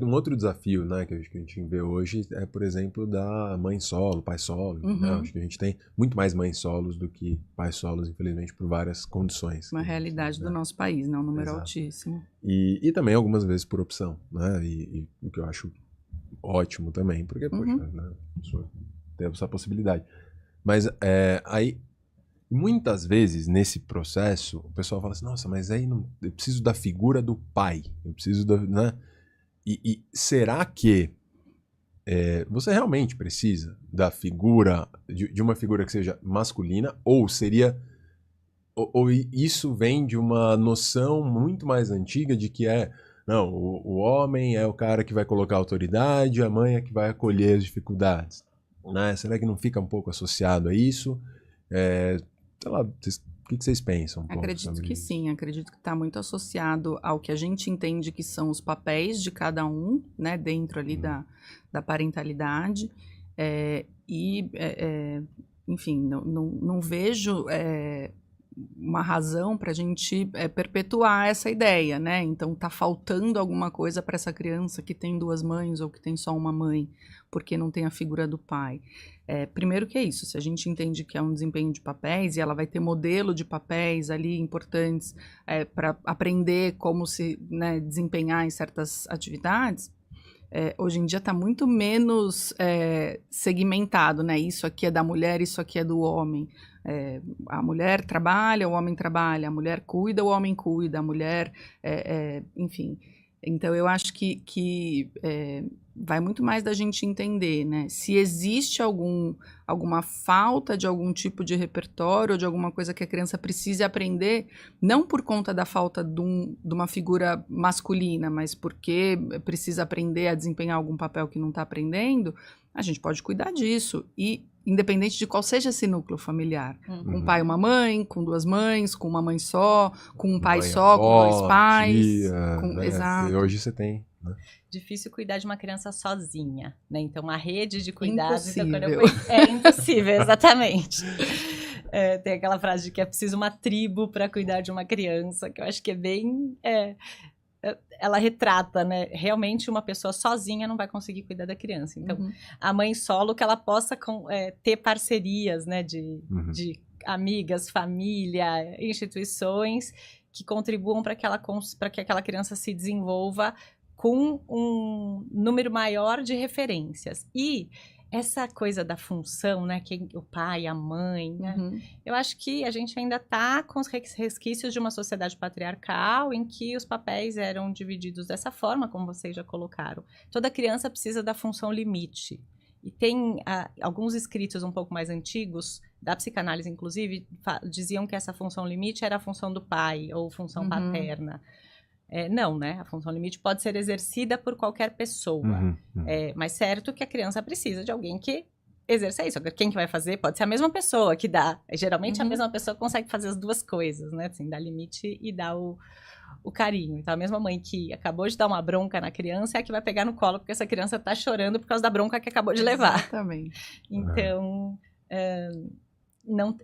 Um outro desafio, né, que a gente vê hoje é, por exemplo, da mãe solo, pai solo, né? Acho que a gente tem muito mais mães solos do que pais solos, infelizmente, por várias condições. Uma realidade do nosso país, né? Um número Exato. altíssimo. E também algumas vezes por opção, né? E o que eu acho ótimo também, porque, poxa, né, a pessoa tem essa possibilidade. Mas aí, muitas vezes, nesse processo, o pessoal fala assim, nossa, mas aí não, eu preciso da figura do pai, eu preciso da, né? E será que você realmente precisa da figura, de uma figura que seja masculina, ou seria, ou isso vem de uma noção muito mais antiga de que não, o homem é o cara que vai colocar autoridade, a mãe é que vai acolher as dificuldades, né? Será que não fica um pouco associado a isso? Sei lá, o que vocês pensam um pouco Acredito sobre que isso? sim, acredito que está muito associado ao que a gente entende que são os papéis de cada um, né, dentro ali da parentalidade, enfim, não vejo uma razão para a gente perpetuar essa ideia, né? Então tá faltando alguma coisa para essa criança que tem duas mães ou que tem só uma mãe, porque não tem a figura do pai. Primeiro que é isso, se a gente entende que é um desempenho de papéis e ela vai ter modelo de papéis ali importantes para aprender como se, né, desempenhar em certas atividades, hoje em dia está muito menos segmentado, né? Isso aqui é da mulher, isso aqui é do homem. A mulher trabalha, o homem trabalha, a mulher cuida, o homem cuida, a mulher, enfim. Então, eu acho que vai muito mais da gente entender, né? Se existe alguma falta de algum tipo de repertório ou de alguma coisa que a criança precise aprender, não por conta da falta de uma figura masculina, mas porque precisa aprender a desempenhar algum papel que não está aprendendo, a gente pode cuidar disso. E independente de qual seja esse núcleo familiar. Com um pai e uma mãe, com duas mães, com uma mãe só, com um pai Mãe, só, com dois avó, pais. tia, né? Exato. Hoje você tem, né? Difícil cuidar de uma criança sozinha, né? Então, uma rede de cuidados... Impossível. Então, é impossível, exatamente. Tem aquela frase de que é preciso uma tribo para cuidar de uma criança, que eu acho que é bem... ela retrata, né? Realmente uma pessoa sozinha não vai conseguir cuidar da criança. Então, a mãe solo, que ela possa ter parcerias, né? De amigas, família, instituições que contribuam para que aquela criança se desenvolva com um número maior de referências. E essa coisa da função, né, o pai, a mãe, né, eu acho que a gente ainda está com os resquícios de uma sociedade patriarcal em que os papéis eram divididos dessa forma, como vocês já colocaram. Toda criança precisa da função limite. E tem alguns escritos um pouco mais antigos, da psicanálise inclusive, diziam que essa função limite era a função do pai ou função paterna. Não, né? A função limite pode ser exercida por qualquer pessoa. Mas certo que a criança precisa de alguém que exerça isso. Quem que vai fazer? Pode ser a mesma pessoa que dá. Geralmente a mesma pessoa consegue fazer as duas coisas, né? Assim, dar limite e dar o carinho. Então, a mesma mãe que acabou de dar uma bronca na criança é a que vai pegar no colo porque essa criança tá chorando por causa da bronca que acabou de levar. Exatamente. Então...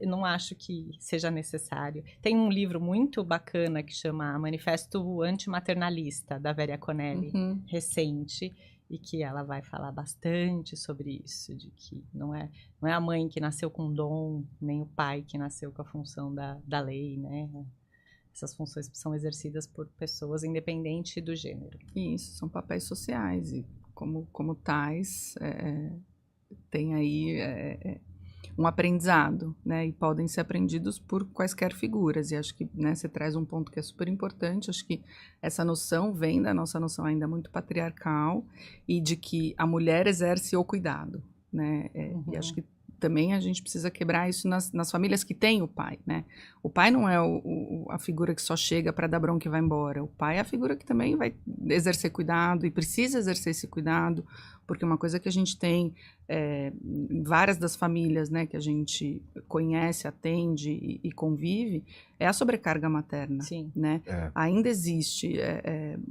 Não acho que seja necessário. Tem um livro muito bacana que chama Manifesto Antimaternalista, da Vera Conelli, recente, e que ela vai falar bastante sobre isso, de que não é a mãe que nasceu com dom, nem o pai que nasceu com a função da lei, né? Essas funções são exercidas por pessoas independente do gênero. Isso, são papéis sociais, e como tais, tem aí... um aprendizado, né, e podem ser aprendidos por quaisquer figuras, e acho que, né, você traz um ponto que é super importante, acho que essa noção vem da nossa noção ainda muito patriarcal, e de que a mulher exerce o cuidado, né, e acho que também a gente precisa quebrar isso nas famílias que têm o pai, né, o pai não é a figura que só chega para dar bronca e vai embora, o pai é a figura que também vai exercer cuidado, e precisa exercer esse cuidado, porque uma coisa que a gente tem em várias das famílias, né, que a gente conhece, atende e convive, é a sobrecarga materna. Sim. Né? Ainda existe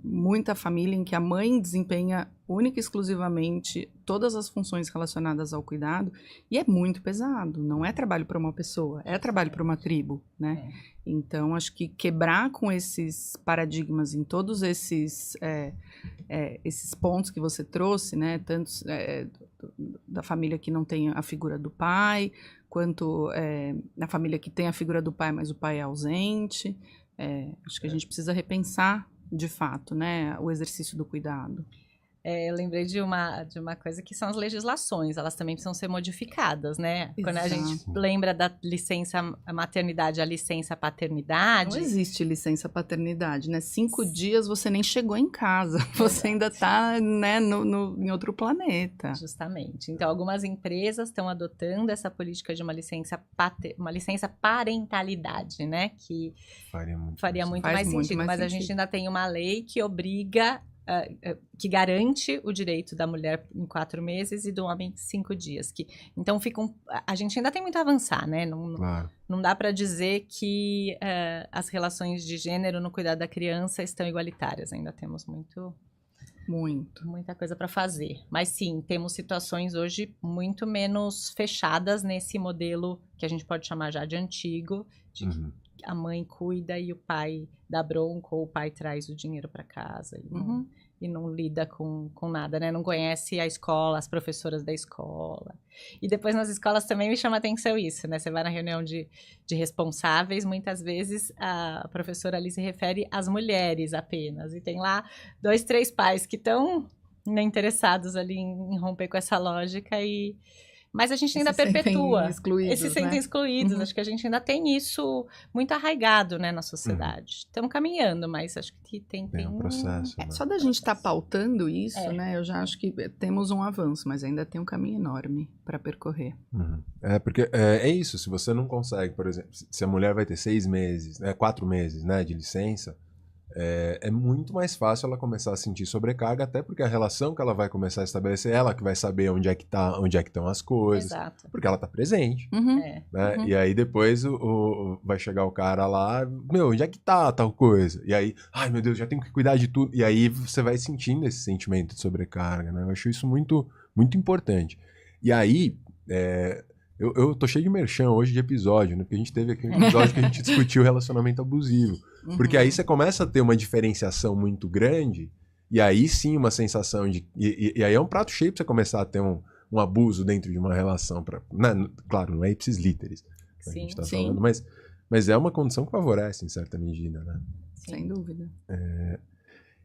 muita família em que a mãe desempenha única e exclusivamente todas as funções relacionadas ao cuidado, e é muito pesado, não é trabalho para uma pessoa, é trabalho para uma tribo, né? Então, acho que quebrar com esses paradigmas em todos esses pontos que você trouxe, né? Tanto da família que não tem a figura do pai, quanto na família que tem a figura do pai, mas o pai é ausente. Acho que a gente precisa repensar, de fato, né, o exercício do cuidado. Eu lembrei de uma coisa que são as legislações, elas também precisam ser modificadas, né? Quando a gente lembra da licença maternidade, a licença paternidade... Não existe licença paternidade, né? 5 dias você nem chegou em casa, você ainda está, né, em outro planeta. Justamente. Então, algumas empresas estão adotando essa política de uma licença parentalidade, né? Que faria muito mais sentido, mas a gente ainda tem uma lei que obriga... que garante o direito da mulher em 4 meses e do homem em 5 dias. Então, a gente ainda tem muito a avançar, né? Não dá para dizer que as relações de gênero no cuidado da criança estão igualitárias. Ainda temos muita coisa para fazer. Mas sim, temos situações hoje muito menos fechadas nesse modelo que a gente pode chamar já de antigo, de que a mãe cuida e o pai dá bronca, ou o pai traz o dinheiro para casa e não lida com nada, né? Não conhece a escola, as professoras da escola. E depois nas escolas também me chama a atenção isso, né? Você vai na reunião de responsáveis, muitas vezes a professora ali se refere às mulheres apenas. E tem lá 2, 3 pais que estão, né, interessados ali em romper com essa lógica Mas a gente ainda perpetua. Se sentem excluídos. Acho que a gente ainda tem isso muito arraigado, né, na sociedade. Estamos caminhando, mas acho que tem um processo. Né? Só da gente estar pautando isso, né, eu já acho que temos um avanço, mas ainda tem um caminho enorme para percorrer. Porque é isso, se você não consegue, por exemplo, se a mulher vai ter 6 meses, 4 meses, né, de licença, é muito mais fácil ela começar a sentir sobrecarga, até porque a relação que ela vai começar a estabelecer, ela que vai saber onde é que estão as coisas. Exato. Porque ela tá presente. Né? E aí depois vai chegar o cara lá, onde é que tá tal coisa? E aí, ai meu Deus, já tenho que cuidar de tudo. E aí você vai sentindo esse sentimento de sobrecarga, né? Eu acho isso muito, muito importante. E aí, eu tô cheio de merchan hoje de episódio, né? Porque a gente teve aqui um episódio que a gente discutiu o relacionamento abusivo. Porque aí você começa a ter uma diferenciação muito grande, e aí sim uma sensação de... E aí é um prato cheio pra você começar a ter um abuso dentro de uma relação. Claro, não é ipsis literis que a gente tá falando, mas é uma condição que favorece em certa medida, né? Sem dúvida.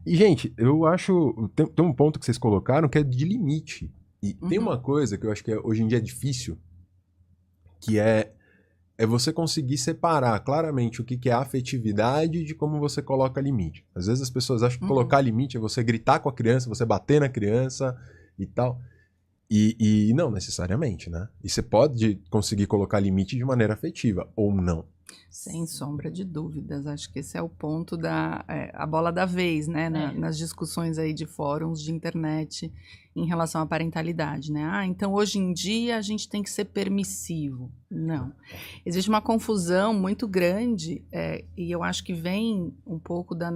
E, gente, eu acho... Tem um ponto que vocês colocaram que é de limite. E tem uma coisa que eu acho que hoje em dia é difícil, que é você conseguir separar claramente o que é afetividade de como você coloca limite. Às vezes as pessoas acham que colocar limite é você gritar com a criança, você bater na criança e tal. E não necessariamente, né? E você pode conseguir colocar limite de maneira afetiva, ou não. Sem sombra de dúvidas. Acho que esse é o ponto a bola da vez, né? Nas discussões aí de fóruns de internet em relação à parentalidade, né? Então hoje em dia a gente tem que ser permissivo. Não. Existe uma confusão muito grande e eu acho que vem um pouco da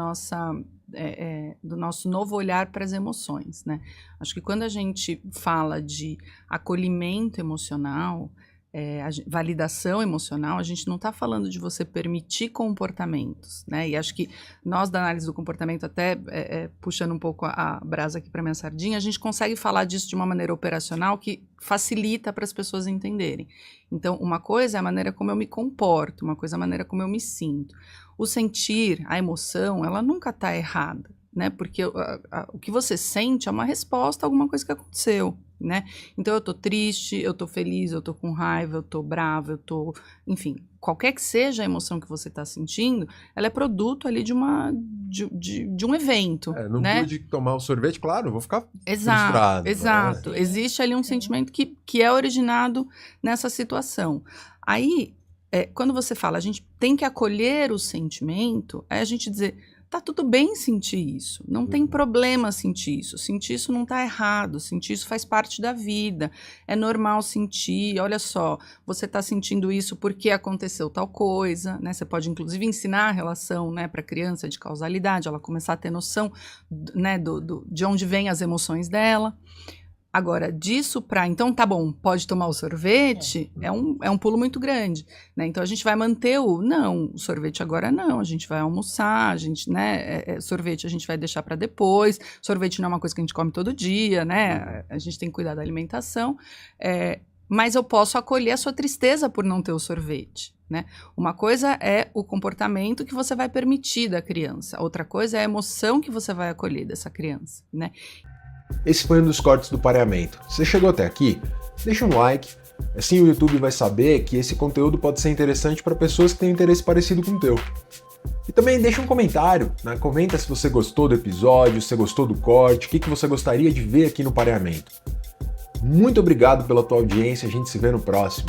do nosso novo olhar para as emoções, né? Acho que quando a gente fala de acolhimento emocional, validação emocional, a gente não está falando de você permitir comportamentos, né? E acho que nós da análise do comportamento, até puxando um pouco a brasa aqui para minha sardinha, a gente consegue falar disso de uma maneira operacional que facilita para as pessoas entenderem. Então, uma coisa é a maneira como eu me comporto, uma coisa é a maneira como eu me sinto. O sentir, a emoção, ela nunca está errada, né? Porque o que você sente é uma resposta a alguma coisa que aconteceu, né? Então eu tô triste, eu tô feliz, eu tô com raiva, eu tô brava, enfim, qualquer que seja a emoção que você tá sentindo, ela é produto ali de um evento, não né? pude tomar o sorvete, claro, eu vou ficar frustrado. Exato, né? Existe ali um sentimento que é originado nessa situação. Aí, quando você fala, a gente tem que acolher o sentimento, é a gente dizer, tá tudo bem sentir isso, não tem problema sentir isso não tá errado, sentir isso faz parte da vida, é normal sentir, olha só, você tá sentindo isso porque aconteceu tal coisa, né? Você pode inclusive ensinar a relação, né, para a criança de causalidade, ela começar a ter noção, né, de onde vêm as emoções dela. Agora, disso para, então tá bom, pode tomar o sorvete, é um pulo muito grande, né? Então a gente vai manter o sorvete agora não, a gente vai almoçar, a gente, né, sorvete a gente vai deixar para depois, sorvete não é uma coisa que a gente come todo dia, né? A gente tem que cuidar da alimentação, mas eu posso acolher a sua tristeza por não ter o sorvete, né? Uma coisa é o comportamento que você vai permitir da criança, outra coisa é a emoção que você vai acolher dessa criança, né? Esse foi um dos cortes do Pareamento. Se você chegou até aqui, deixa um like, assim o YouTube vai saber que esse conteúdo pode ser interessante para pessoas que têm interesse parecido com o teu. E também deixa um comentário, né? Comenta se você gostou do episódio, se você gostou do corte, o que você gostaria de ver aqui no Pareamento. Muito obrigado pela tua audiência, a gente se vê no próximo.